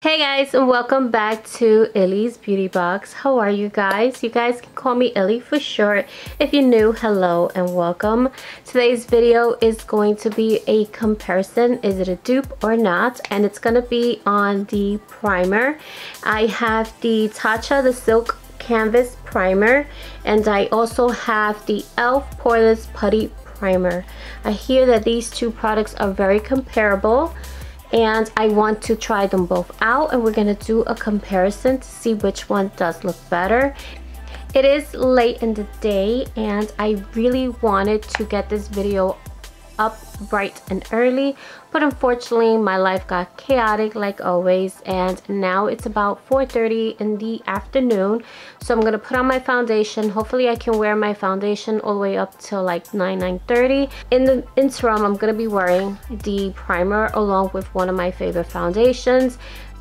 Hey guys, and welcome back to Illy's Beauty Box. How are you guys? You guys can call me Illy for short. If you're new, hello and welcome. Today's video is going to be a comparison. Is it a dupe or not? And it's going to be on the primer. I have the Tatcha, the Silk Canvas Primer, and I also have the E.L.F. Poreless Putty Primer. I hear that these two products are very comparable, and I want to try them both out, and we're gonna do a comparison to see which one does look better. It is late in the day and I really wanted to get this video up bright and early, but unfortunately my life got chaotic like always, and now it's about 4:30 in the afternoon. So I'm gonna put on my foundation. Hopefully I can wear my foundation all the way up till like 9:30. In the interim, I'm gonna be wearing the primer along with one of my favorite foundations.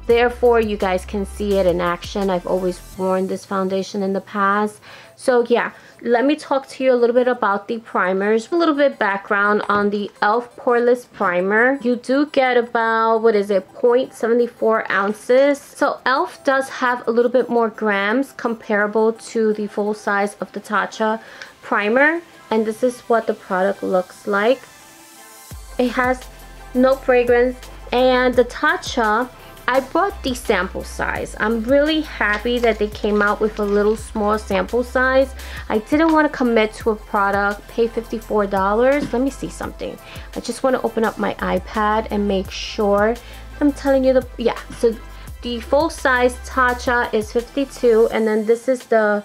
Therefore you guys can see it in action. I've always worn this foundation in the past. So yeah, let me talk to you a little bit about the primers. A little bit background on the E.L.F. Poreless Primer. You do get about, 0.74 ounces. So E.L.F. does have a little bit more grams comparable to the full size of the Tatcha primer. And this is what the product looks like. It has no fragrance, and the Tatcha, I bought the sample size. I'm really happy that they came out with a little small sample size. I didn't want to commit to a product, pay $54. Let me see something. I just want to open up my iPad and make sure I'm telling you so the full size Tatcha is 52, and then this is the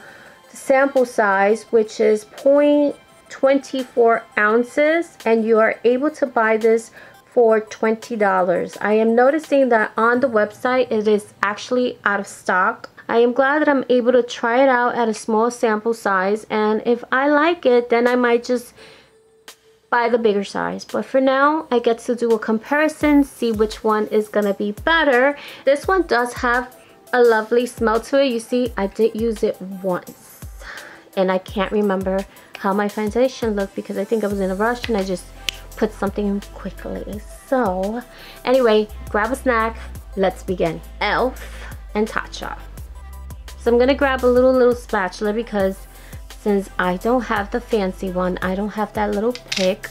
sample size, which is 0.24 ounces, and you are able to buy this for $20. I am noticing that on the website it is actually out of stock. I am glad that I'm able to try it out at a small sample size, and if I like it, then I might just buy the bigger size. But for now, I get to do a comparison, see which one is gonna be better. This one does have a lovely smell to it. You see, I did use it once, and I can't remember how my foundation looked because I think I was in a rush and I just put something in quickly. So anyway, grab a snack, let's begin. E.L.F. and Tatcha. So I'm gonna grab a little spatula because since I don't have the fancy one, I don't have that little pick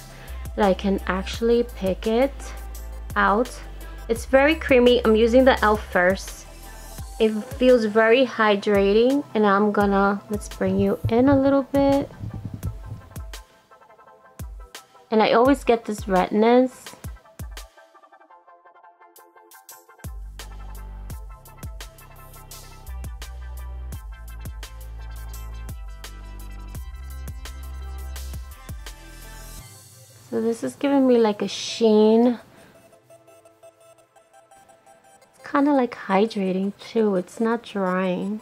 that I can actually pick it out. It's very creamy. I'm using the E.L.F. first. It feels very hydrating, and I'm gonna, let's bring you in a little bit. And I always get this redness. So this is giving me like a sheen. It's kind of like hydrating too. It's not drying.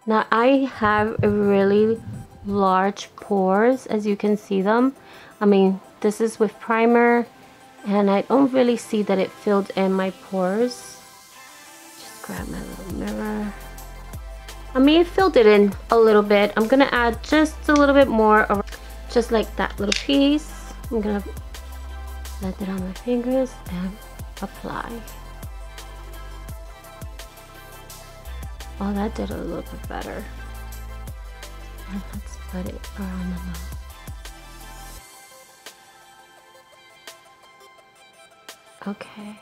Now I have a really large pores, as you can see them. I mean, this is with primer, and I don't really see that it filled in my pores. Just grab my little mirror. I mean, it filled it in a little bit. I'm gonna add just a little bit more, just like that little piece. I'm gonna let it on my fingers and apply. Oh, that did a little bit better. And let's put it around the mouth. Okay.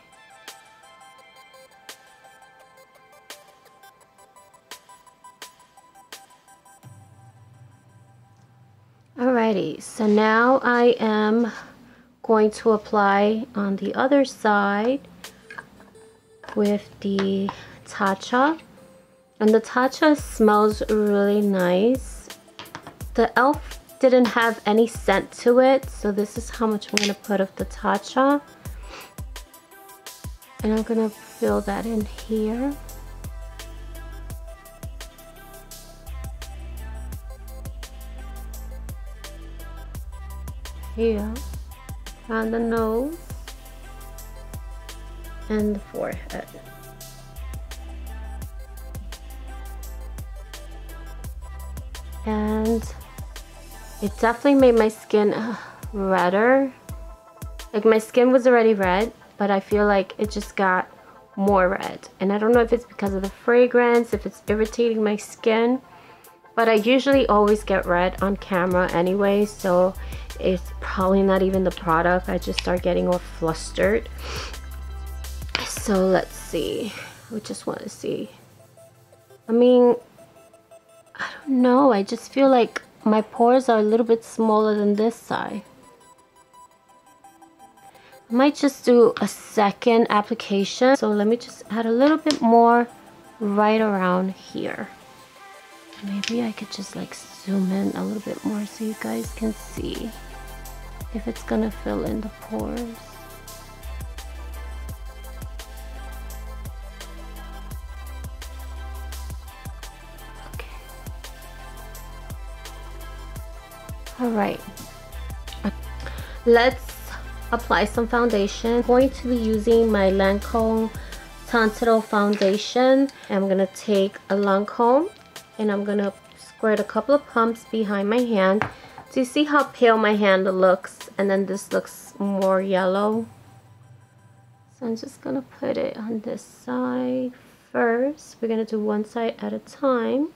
Alrighty, so now I am going to apply on the other side with the Tatcha. And the Tatcha smells really nice. The E.L.F. didn't have any scent to it, so this is how much I'm going to put of the Tatcha. And I'm going to fill that in here. Here, around the nose and the forehead. And it definitely made my skin redder. Like, my skin was already red, but I feel like it just got more red. And I don't know if it's because of the fragrance, if it's irritating my skin, but I usually always get red on camera anyway, so it's probably not even the product. I just start getting all flustered. So let's see. We just want to see. I mean, I don't know. I just feel like my pores are a little bit smaller than this side. I might just do a second application. So let me just add a little bit more right around here. Maybe I could just like zoom in a little bit more so you guys can see if it's gonna fill in the pores. Okay. Alright. Let's apply some foundation. I'm going to be using my Lancome Tatcha foundation. I'm gonna take a Lancome and I'm gonna squirt a couple of pumps behind my hand. So you see how pale my hand looks, and then this looks more yellow. So I'm just gonna put it on this side first. We're gonna do one side at a time.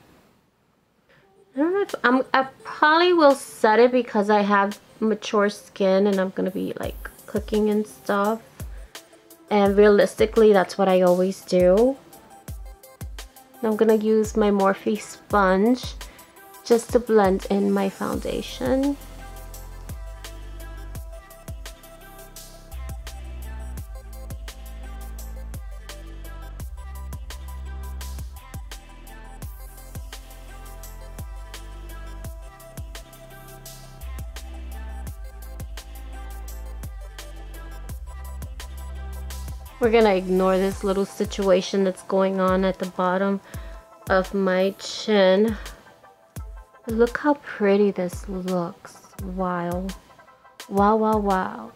I don't know if I probably will set it because I have mature skin and I'm gonna be like cooking and stuff. And realistically, that's what I always do. I'm gonna use my Morphe sponge just to blend in my foundation. We're gonna ignore this little situation that's going on at the bottom of my chin. Look how pretty this looks. Wow. Wow, wow, wow.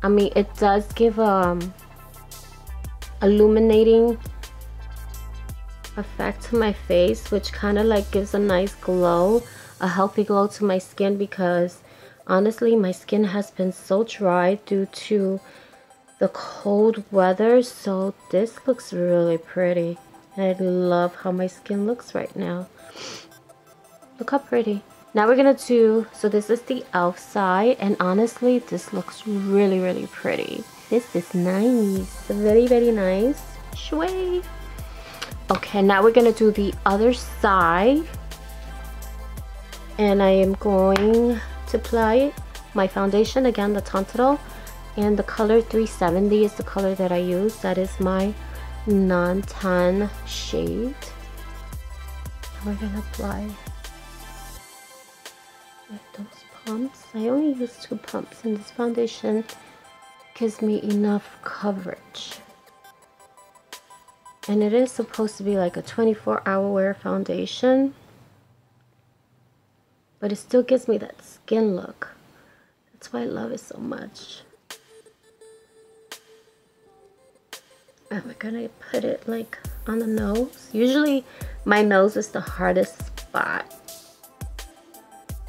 I mean, it does give illuminating effect to my face, which kind of like gives a nice glow, a healthy glow to my skin, because honestly my skin has been so dry due to the cold weather. So this looks really pretty. I love how my skin looks right now. Look how pretty. Now we're gonna do, so this is the e.l.f. side, and honestly this looks really, really pretty. This is nice. Very, very nice. Shway. Okay, now we're gonna do the other side, and I am going to apply my foundation again, the Tatcha, and the color 370 is the color that I use. That is my non-tan shade. We're gonna apply with those pumps. I only use 2 pumps, and this foundation gives me enough coverage. And it is supposed to be like a 24-hour wear foundation, but it still gives me that skin look. That's why I love it so much. And we're gonna put it like on the nose. Usually my nose is the hardest spot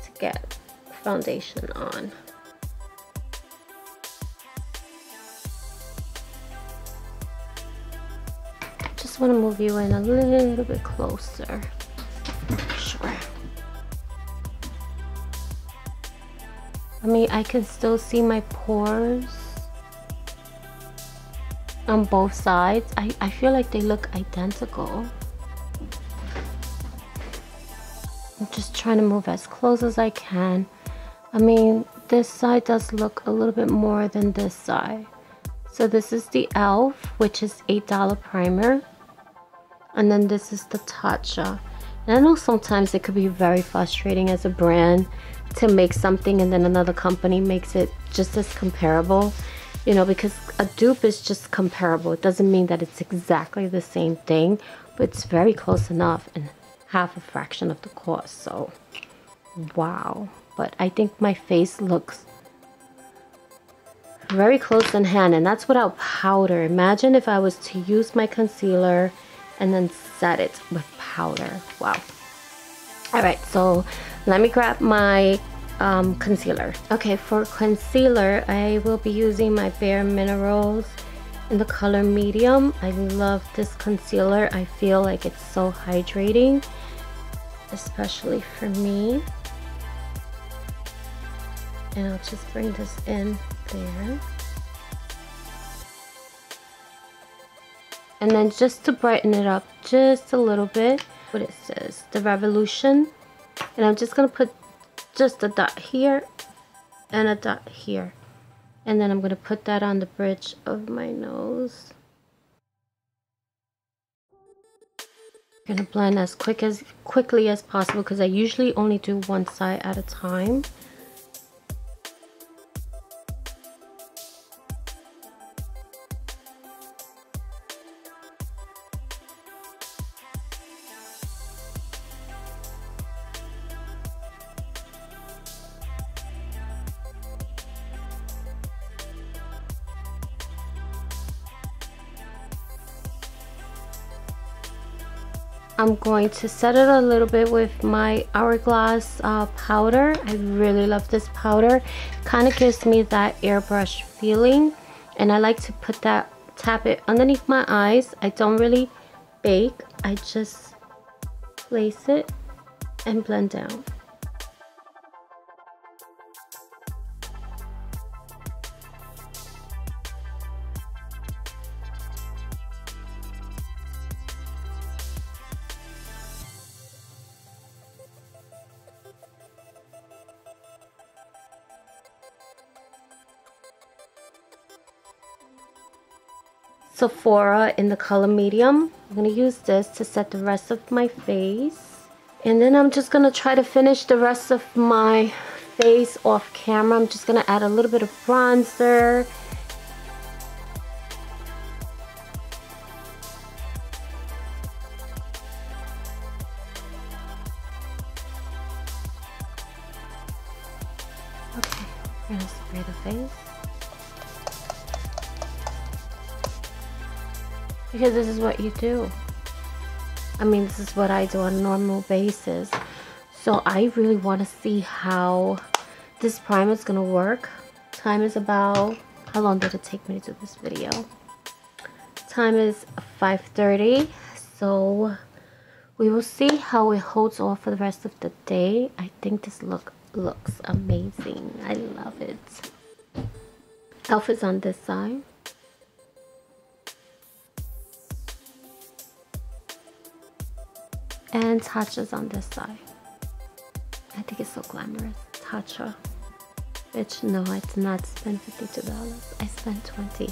to get foundation on. Just want to move you in a little bit closer. Sure. I mean, I can still see my pores on both sides. I feel like they look identical. I'm just trying to move as close as I can. I mean, this side does look a little bit more than this side. So this is the e.l.f., which is $8 primer. And then this is the Tatcha. And I know sometimes it could be very frustrating as a brand to make something and then another company makes it just as comparable. You know, because a dupe is just comparable. It doesn't mean that it's exactly the same thing, but it's very close enough and half a fraction of the cost. So, wow. But I think my face looks very close in hand, and that's without powder. Imagine if I was to use my concealer and then set it with powder. Wow. Alright, so let me grab my concealer. Okay, for concealer I will be using my Bare Minerals in the color medium. I love this concealer. I feel like it's so hydrating, especially for me. And I'll just bring this in there. And then just to brighten it up just a little bit, what it says, the Revolution. And I'm just gonna put just a dot here and a dot here. And then I'm gonna put that on the bridge of my nose. I'm gonna blend as quickly as possible because I usually only do one side at a time. I'm going to set it a little bit with my Hourglass powder. I really love this powder. Kind of gives me that airbrush feeling, and I like to put that, tap it underneath my eyes. I don't really bake. I just place it and blend down. Sephora in the color medium. I'm going to use this to set the rest of my face. And then I'm just going to try to finish the rest of my face off camera. I'm just going to add a little bit of bronzer. Okay, I'm going to spray the face. Because this is what you do. I mean, this is what I do on a normal basis. So I really want to see how this primer is going to work. Time is about, how long did it take me to do this video? Time is 5:30. So we will see how it holds off for the rest of the day. I think this looks amazing. I love it. E.L.F is on this side. And Tatcha's on this side. I think it's so glamorous. Tatcha. Bitch, no, I did not spend $52. I spent $20.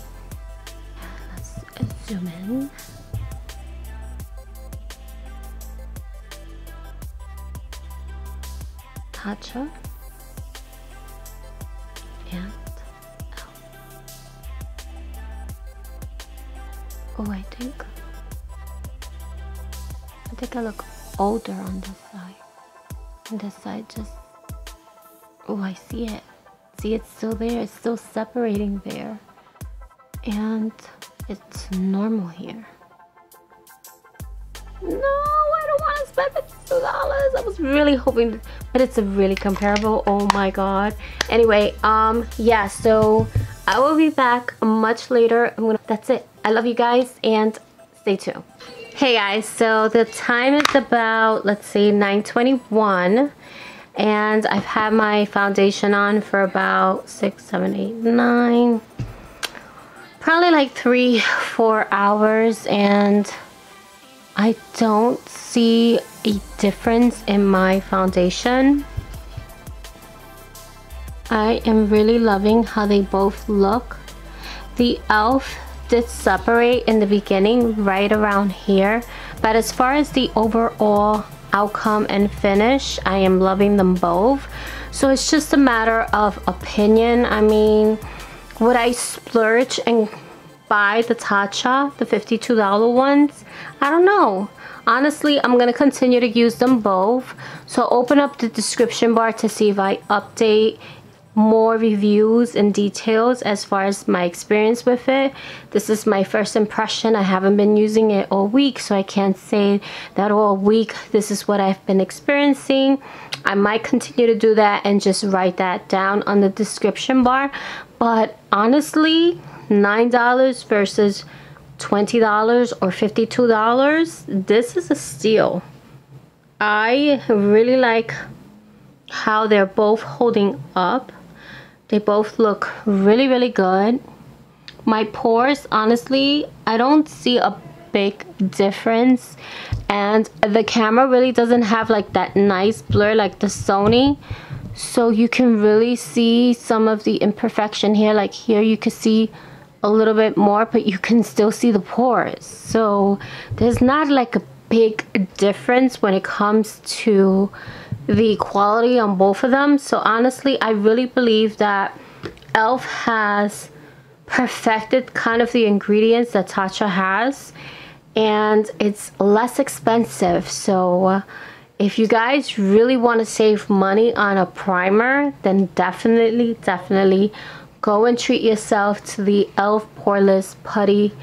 Let's zoom in. Tatcha. And E.L.F. Oh, I think I look older on this side. On this side, just, oh, I see it. See, it's still there. It's still separating there. And it's normal here. No, I don't want to spend $52. I was really hoping, but it's a really comparable. Oh my god. Anyway, yeah, so I will be back much later. That's it. I love you guys and stay tuned. Hey guys, so the time is about, let's see, 9:21, and I've had my foundation on for about 6, 7, 8, 9, probably like 3-4 hours, and I don't see a difference in my foundation. I am really loving how they both look. The E.L.F did separate in the beginning right around here, but as far as the overall outcome and finish, I am loving them both. So it's just a matter of opinion. I mean, would I splurge and buy the Tatcha, the $52 ones? I don't know. Honestly, I'm gonna continue to use them both. So open up the description bar to see if I update more reviews and details as far as my experience with it. This is my first impression. I haven't been using it all week, so I can't say that all week this is what I've been experiencing. I might continue to do that and just write that down on the description bar, but honestly, $9 versus $20 or $52, this is a steal. I really like how they're both holding up. They both look really, really good. My pores, honestly, I don't see a big difference, and the camera really doesn't have like that nice blur like the Sony, so you can really see some of the imperfection here. Like here you can see a little bit more, but you can still see the pores. So there's not like a big difference when it comes to the quality on both of them. So honestly, I really believe that E.L.F has perfected kind of the ingredients that Tatcha has, and it's less expensive. So if you guys really want to save money on a primer, then definitely go and treat yourself to the E.L.F Poreless Putty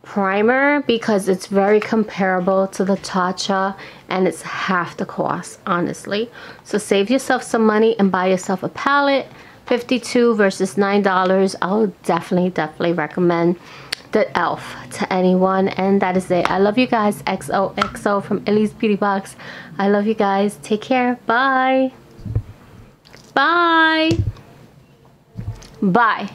primer, because it's very comparable to the Tatcha and it's half the cost, honestly. So save yourself some money and buy yourself a palette. $52 versus $9. I'll definitely recommend the E.L.F to anyone. And that is it. I love you guys. XOXO from Ellie's Beauty Box. I love you guys. Take care. Bye. Bye. Bye.